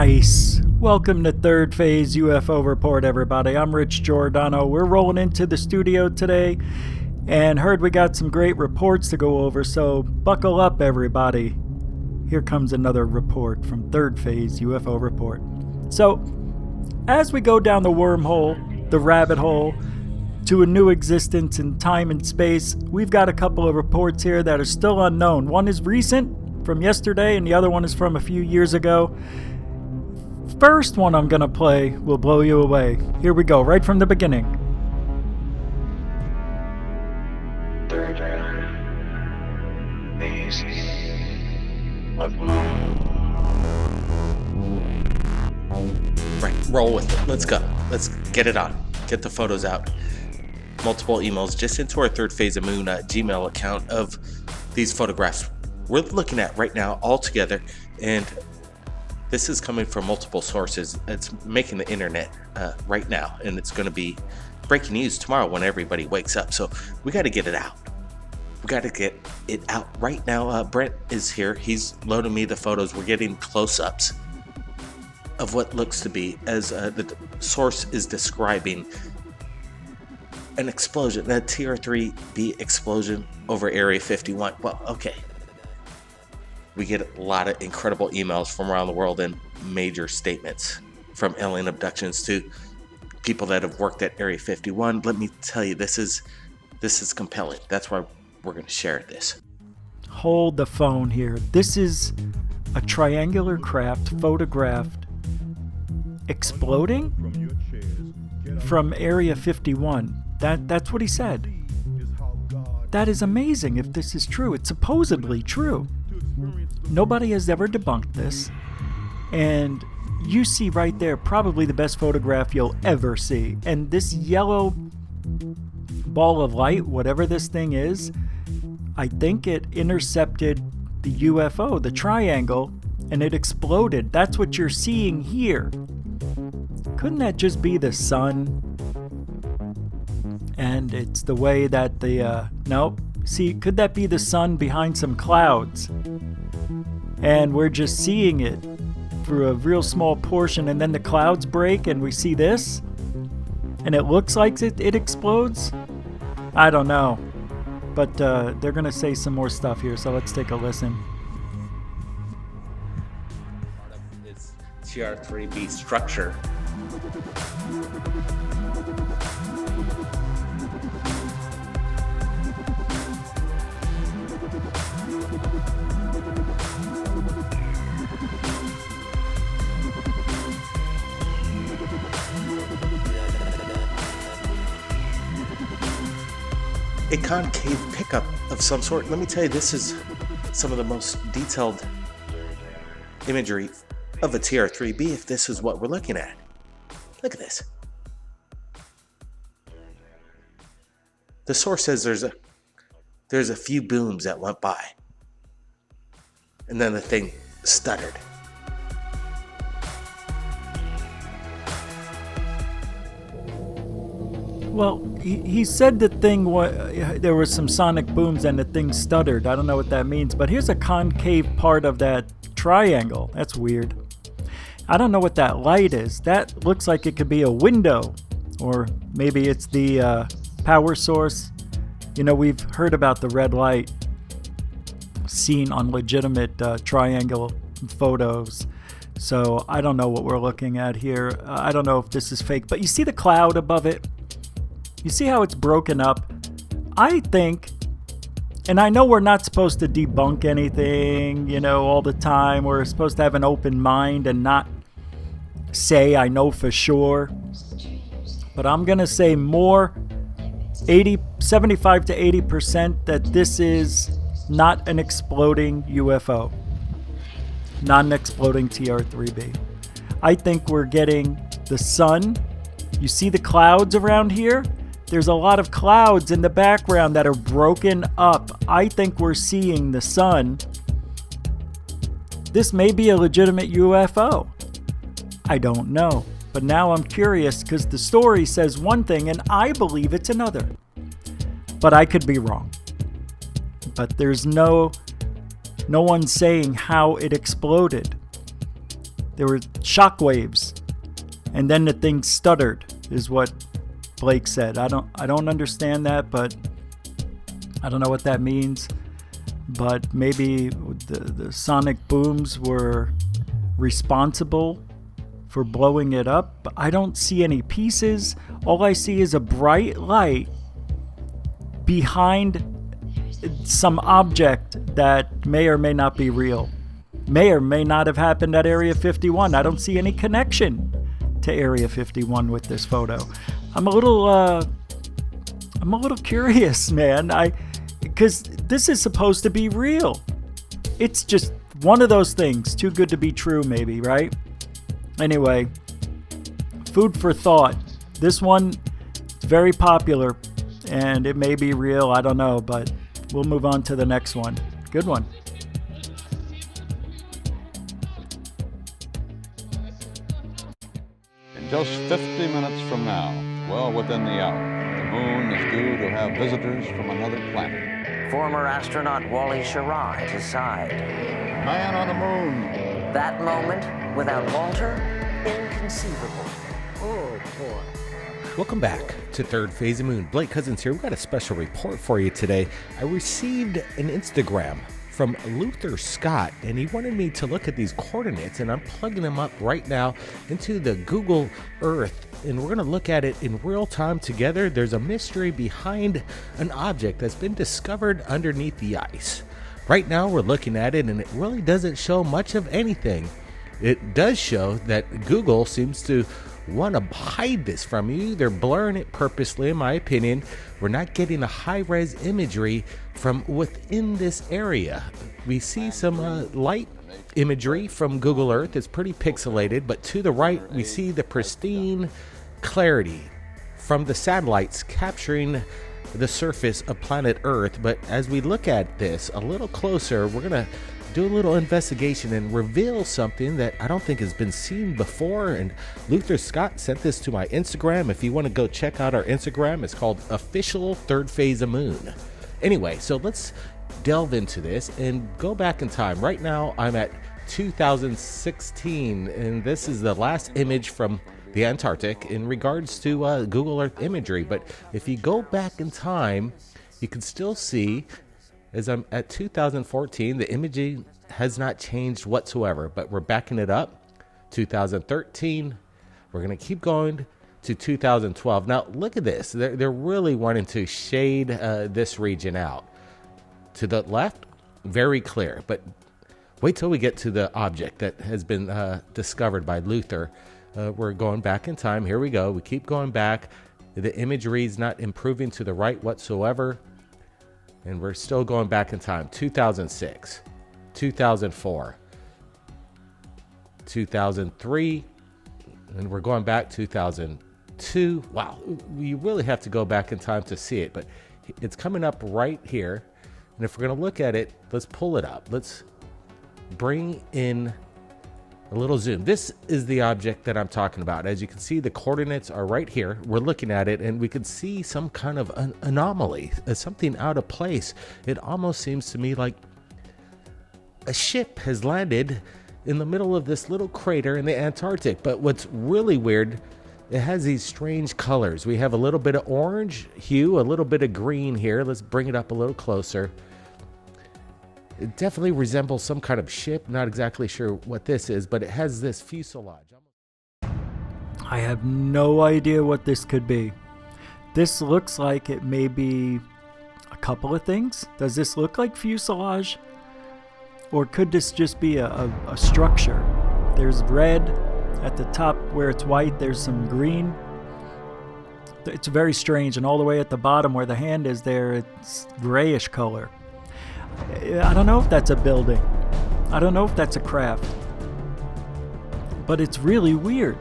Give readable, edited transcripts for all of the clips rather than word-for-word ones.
Nice. Welcome to Third Phase UFO Report, everybody. I'm Rich Giordano. We're rolling into the studio today and heard we got some great reports to go over, so buckle up, everybody. Here comes another report from Third Phase UFO Report. So, as we go down the wormhole, the rabbit hole, to a new existence in time and space, we've got a couple of reports here that are still unknown. One is recent, from yesterday, and the other one is from a few years ago. First one I'm gonna play will blow you away. Here we go, right from the beginning. Third phase of Right, roll with it. Let's go. Let's get it on. Get the photos out. Multiple emails just into our Third Phase of Moon Gmail account of these photographs we're looking at right now all together, and this is coming from multiple sources. It's making the internet right now, and it's going to be breaking news tomorrow when everybody wakes up. So we got to get it out. We got to get it out right now. Brent is here. He's loading me the photos. We're getting close-ups of what looks to be, as the source is describing, an explosion, a TR3B explosion over Area 51. Well, okay. We get a lot of incredible emails from around the world and major statements, from alien abductions to people that have worked at Area 51. Let me tell you, this is compelling. That's why we're going to share this. Hold the phone here. This is a triangular craft photographed exploding from Area 51. That's what he said. That is amazing if this is true. It's supposedly true. Nobody has ever debunked this. And you see right there probably the best photograph you'll ever see. And this yellow ball of light, whatever this thing is, I think it intercepted the UFO, the triangle, and it exploded. That's what you're seeing here. Couldn't that just be the sun? And it's the way that the, nope. See, could that be the sun behind some clouds? And we're just seeing it through a real small portion, and then the clouds break and we see this? And it looks like it explodes? I don't know. But they're going to say some more stuff here, so let's take a listen. It's TR3B structure. A concave pickup of some sort. Let me tell you, this is some of the most detailed imagery of a TR3B if this is what we're looking at. Look at this. The source says there's a few booms that went by, and then the thing stuttered. Well, he said the thing, there were some sonic booms and the thing stuttered. I don't know what that means, but here's a concave part of that triangle. That's weird. I don't know what that light is. That looks like it could be a window, or maybe it's the power source. You know, we've heard about the red light seen on legitimate triangle photos. So I don't know what we're looking at here. I don't know if this is fake, but you see the cloud above it? You see how it's broken up? I think, and I know we're not supposed to debunk anything, you know, all the time. We're supposed to have an open mind and not say I know for sure. But I'm going to say more, 75 to 80% that this is not an exploding UFO. Not an exploding TR3B. I think we're getting the sun. You see the clouds around here? There's a lot of clouds in the background that are broken up. I think we're seeing the sun. This may be a legitimate UFO. I don't know. But now I'm curious because the story says one thing and I believe it's another. But I could be wrong. But there's no one saying how it exploded. There were shock waves, and then the thing stuttered, is what Blake said. I don't understand that, but I don't know what that means. But maybe the sonic booms were responsible for blowing it up. I don't see any pieces. All I see is a bright light behind some object that may or may not be real. May or may not have happened at Area 51. I don't see any connection to Area 51 with this photo. I'm a little curious, man. Because this is supposed to be real. It's just one of those things, too good to be true, maybe, right? Anyway, food for thought. This one is very popular, and it may be real, I don't know, but we'll move on to the next one. Good one. In just 50 minutes from now, well within the hour, the moon is due to have visitors from another planet. Former astronaut Wally Schirra at his side. Man on the moon. That moment, without Walter, inconceivable. Oh, boy. Welcome back to Third Phase of Moon. Blake Cousins here. We've got a special report for you today. I received an Instagram from Luther Scott, and he wanted me to look at these coordinates, and I'm plugging them up right now into the Google Earth, and we're going to look at it in real time together. There's a mystery behind an object that's been discovered underneath the ice. Right now we're looking at it, and it really doesn't show much of anything. It does show that Google seems to want to hide this from you. They're blurring it purposely, in my opinion. We're not getting a high-res imagery from within this area. We see some light imagery from Google Earth. It's pretty pixelated, but to the right we see the pristine clarity from the satellites capturing the surface of planet Earth. But as we look at this a little closer, we're going to do a little investigation and reveal something that I don't think has been seen before. And Luther Scott sent this to my Instagram. If you want to go check out our Instagram, it's called Official Third Phase of Moon. Anyway, so let's delve into this and go back in time. Right now I'm at 2016, and this is the last image from the Antarctic in regards to Google Earth imagery. But if you go back in time, you can still see, as I'm at 2014, the imaging has not changed whatsoever, but we're backing it up. 2013, we're going to keep going to 2012. Now, look at this. They're really wanting to shade this region out. To the left, very clear, but wait till we get to the object that has been discovered by Luther. We're going back in time. Here we go. We keep going back. The imagery is not improving to the right whatsoever. And we're still going back in time. 2006, 2004, 2003, and we're going back 2002. Wow, you really have to go back in time to see it, but it's coming up right here. And if we're going to look at it, let's pull it up. Let's bring in a little zoom. This is the object that I'm talking about. As you can see, the coordinates are right here. We're looking at it, and we can see some kind of an anomaly, something out of place. It almost seems to me like a ship has landed in the middle of this little crater in the Antarctic. But what's really weird, it has these strange colors. We have a little bit of orange hue, a little bit of green here. Let's bring it up a little closer. It definitely resembles some kind of ship. Not exactly sure what this is, but it has this fuselage. I have no idea what this could be. This looks like it may be a couple of things. Does this look like fuselage? Or could this just be a structure? There's red at the top where it's white. There's some green. It's very strange. And all the way at the bottom where the hand is there, it's grayish color. I don't know if that's a building. I don't know if that's a craft. But it's really weird.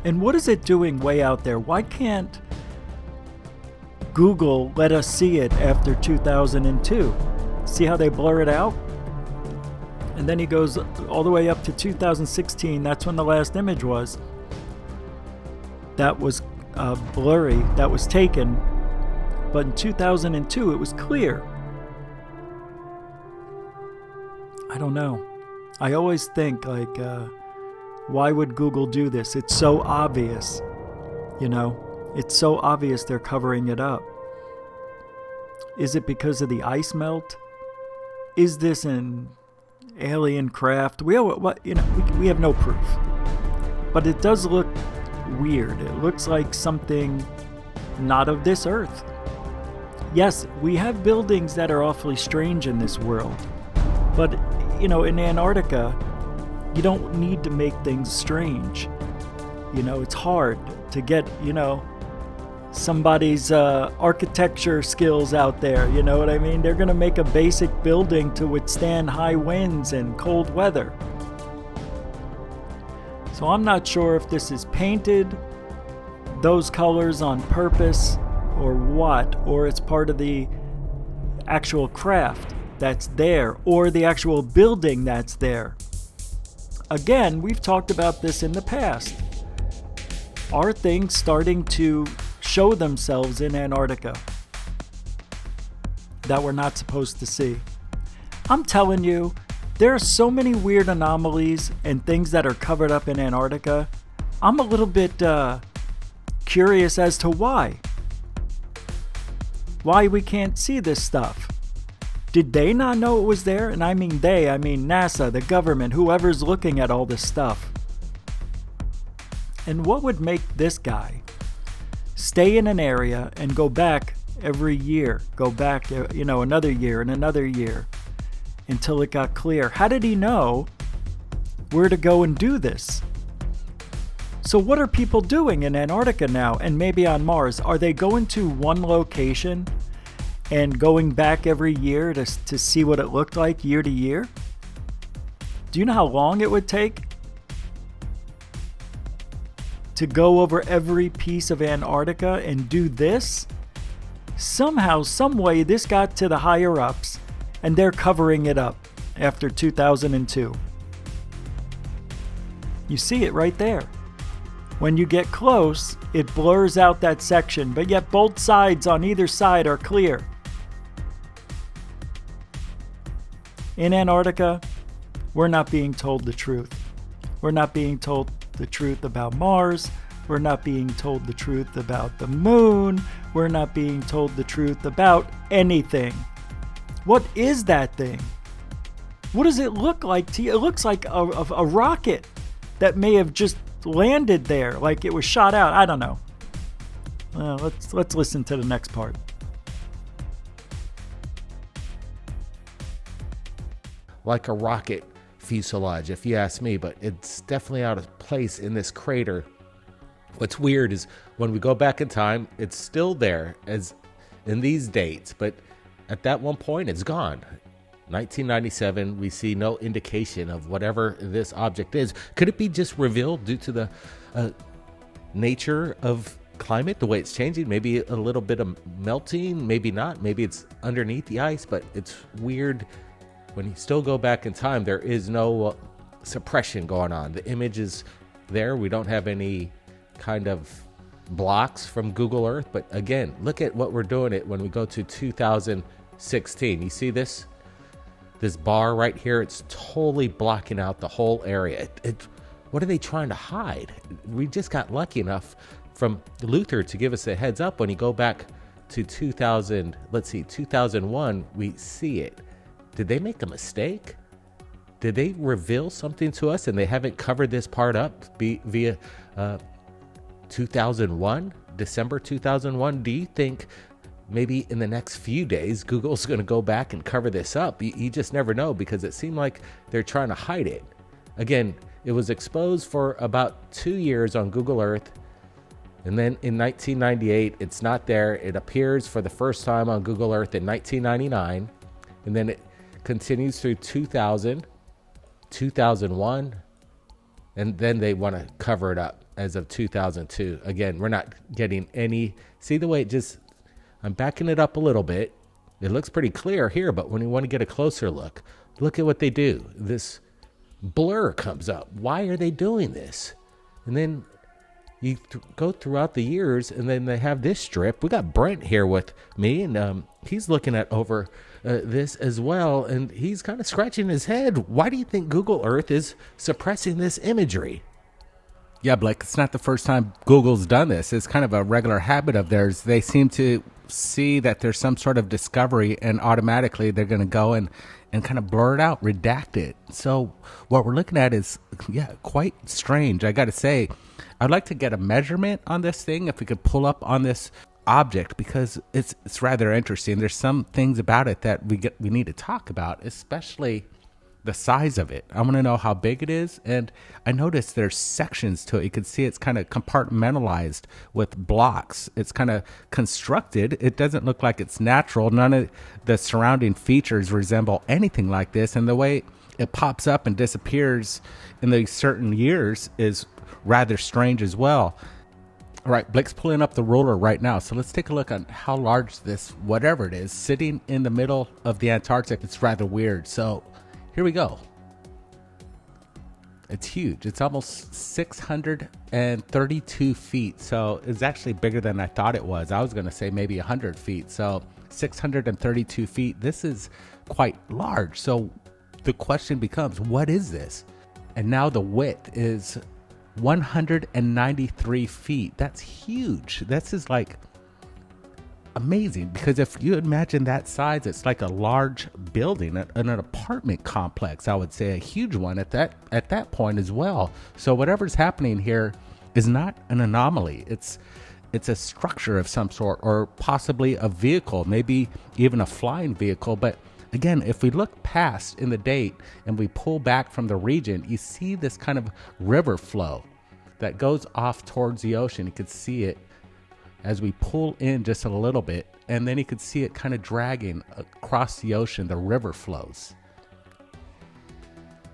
And what is it doing way out there? Why can't Google let us see it after 2002? See how they blur it out? And then he goes all the way up to 2016. That's when the last image was. That was blurry. That was taken. But in 2002, it was clear. I don't know. I always think, like, Why would Google do this? It's so obvious. You know, it's so obvious they're covering it up. Is it because of the ice melt? Is this an alien craft? We have no proof. But it does look weird. It looks like something not of this earth. Yes, we have buildings that are awfully strange in this world. But, in Antarctica, you don't need to make things strange. It's hard to get, somebody's architecture skills out there. You know what I mean? They're going to make a basic building to withstand high winds and cold weather. So I'm not sure if this is painted those colors on purpose or what, or it's part of the actual craft that's there, or the actual building that's there. Again, we've talked about this in the past. Are things starting to show themselves in Antarctica that we're not supposed to see? I'm telling you, there are so many weird anomalies and things that are covered up in Antarctica. I'm a little bit curious as to why we can't see this stuff. Did they not know it was there? And I mean NASA, the government, whoever's looking at all this stuff. And what would make this guy stay in an area and go back every year? Go back, another year and another year until it got clear. How did he know where to go and do this? So what are people doing in Antarctica now and maybe on Mars? Are they going to one location and going back every year to see what it looked like year to year? Do you know how long it would take to go over every piece of Antarctica and do this? Somehow, some way, this got to the higher ups and they're covering it up after 2002. You see it right there. When you get close, it blurs out that section, but yet both sides on either side are clear. In Antarctica, we're not being told the truth. We're not being told the truth about Mars. We're not being told the truth about the moon. We're not being told the truth about anything. What is that thing? What does it look like to you? It looks like a rocket that may have just landed there, like it was shot out. I don't know. Let's listen to the next part. Like a rocket fuselage, if you ask me, but it's definitely out of place in this crater. What's weird is when we go back in time, it's still there as in these dates, but at that one point, it's gone. 1997, we see no indication of whatever this object is. Could it be just revealed due to the nature of climate, the way it's changing? Maybe a little bit of melting, maybe not. Maybe it's underneath the ice, but it's weird. When you still go back in time, there is no suppression going on. The image is there. We don't have any kind of blocks from Google Earth. But again, look at what we're doing it when we go to 2016. You see this? This bar right here, it's totally blocking out the whole area. What are they trying to hide? We just got lucky enough from Luther to give us a heads up. When you go back to 2001, we see it. Did they make a mistake? Did they reveal something to us and they haven't covered this part up via 2001, December 2001? Do you think maybe in the next few days, Google's going to go back and cover this up? You just never know, because it seemed like they're trying to hide it. Again, it was exposed for about 2 years on Google Earth. And then in 1998, it's not there. It appears for the first time on Google Earth in 1999. And then it continues through 2000, 2001. And then they want to cover it up as of 2002. Again, we're not getting any. See the way it just, I'm backing it up a little bit. It looks pretty clear here, but when you want to get a closer look at what they do. This blur comes up. Why are they doing this? And then you go throughout the years, and then they have this strip. We got Brent here with me, and he's looking at over this as well, and he's kind of scratching his head. Why do you think Google Earth is suppressing this imagery? Yeah, Blake, it's not the first time Google's done this. It's kind of a regular habit of theirs. They seem to see that there's some sort of discovery, and automatically they're going to go and kind of blur it out, redact it. So what we're looking at is, yeah, quite strange. I got to say, I'd like to get a measurement on this thing, if we could pull up on this object, because it's rather interesting. There's some things about it that we need to talk about, especially the size of it. I want to know how big it is. And I noticed there's sections to it. You can see it's kind of compartmentalized with blocks. It's kind of constructed. It doesn't look like it's natural. None of the surrounding features resemble anything like this. And the way it pops up and disappears in these certain years is rather strange as well. All right, Blake's pulling up the ruler right now. So let's take a look at how large this, whatever it is, sitting in the middle of the Antarctic. It's rather weird. So here we go. It's huge. It's almost 632 feet. So it's actually bigger than I thought it was. I was going to say maybe 100 feet. So 632 feet. This is quite large. So the question becomes, what is this? And now the width is 193 feet. That's huge. This is like amazing, because if you imagine that size, it's like a large building, an apartment complex. I would say a huge one at that point as well. So whatever's happening here is not an anomaly. It's a structure of some sort, or possibly a vehicle, maybe even a flying vehicle. But again, if we look past in the date and we pull back from the region, you see this kind of river flow that goes off towards the ocean. You could see it as we pull in just a little bit, and then you could see it kind of dragging across the ocean. The river flows.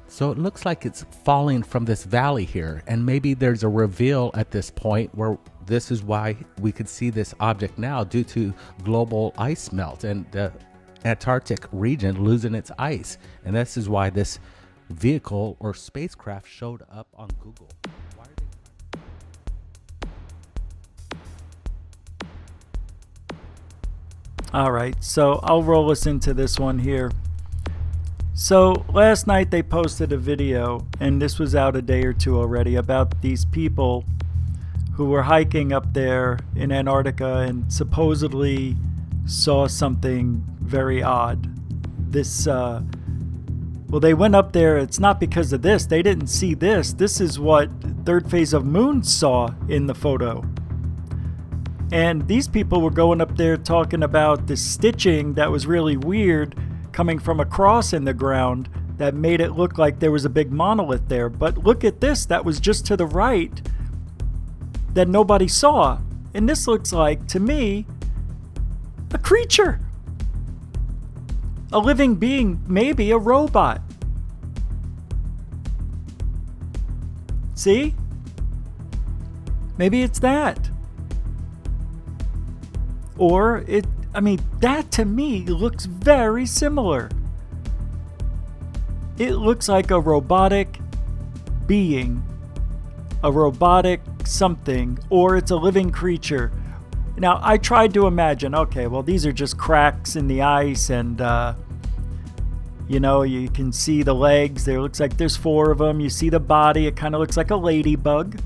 So it looks like it's falling from this valley here, and maybe there's a reveal at this point where this is why we could see this object now, due to global ice melt and the Antarctic region losing its ice. And this is why this vehicle or spacecraft showed up on Google. All right, so I'll roll us into this one here. So last night they posted a video, and this was out a day or two already, about these people who were hiking up there in Antarctica and supposedly saw something very odd. Well, they went up there. It's not because of this. They didn't see this. This is what Third Phase of Moon saw in the photo. And these people were going up there talking about the stitching that was really weird coming from a cross in the ground that made it look like there was a big monolith there. But look at this, that was just to the right that nobody saw. And this looks like, to me, a creature. A living being, maybe a robot. See? Maybe it's that. Or that to me looks very similar. It looks like a robotic being, a robotic something, or it's a living creature. Now, I tried to imagine, okay, well, these are just cracks in the ice, and, you can see the legs. There looks like there's 4 of them. You see the body. It kind of looks like a ladybug.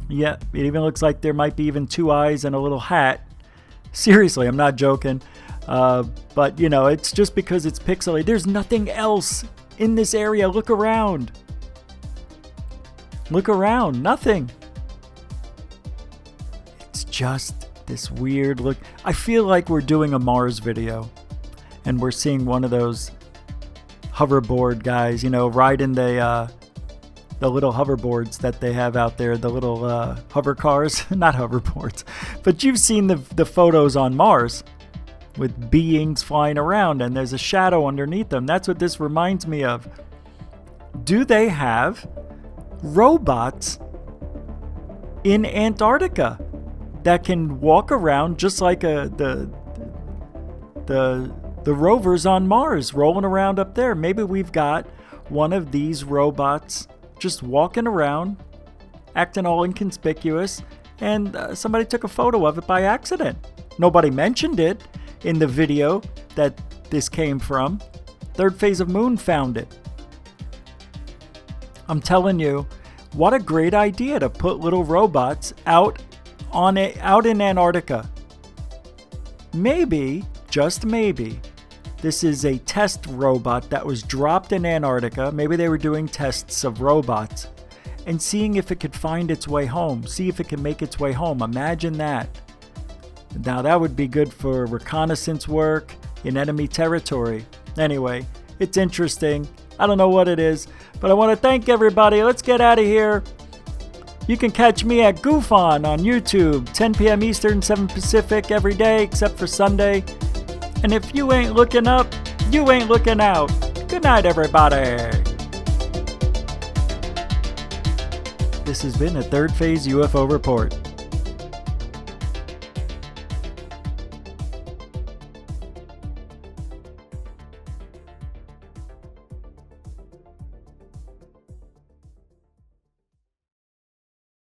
Yeah, it even looks like there might be even 2 eyes and a little hat. Seriously, I'm not joking. But, it's just because it's pixelated. There's nothing else in this area. Look around. Look around. Nothing. It's just this weird look. I feel like we're doing a Mars video, and we're seeing one of those hoverboard guys, riding the little hoverboards that they have out there, the little hover cars, not hoverboards, but you've seen the photos on Mars with beings flying around and there's a shadow underneath them. That's what this reminds me of. Do they have robots in Antarctica that can walk around just like the rovers on Mars rolling around up there? Maybe we've got one of these robots just walking around, acting all inconspicuous, and somebody took a photo of it by accident. Nobody mentioned it in the video that this came from. Third Phase of Moon found it. I'm telling you, What a great idea to put little robots out in Antarctica. Maybe, just maybe, this is a test robot that was dropped in Antarctica. Maybe they were doing tests of robots and seeing if it could find its way home, see if it can make its way home. Imagine that. Now that would be good for reconnaissance work in enemy territory. Anyway, it's interesting. I don't know what it is, but I want to thank everybody. Let's get out of here. You can catch me at GoofOn on YouTube, 10 p.m. Eastern, 7 Pacific every day except for Sunday. And if you ain't looking up, you ain't looking out. Good night, everybody. This has been a Third Phase UFO Report.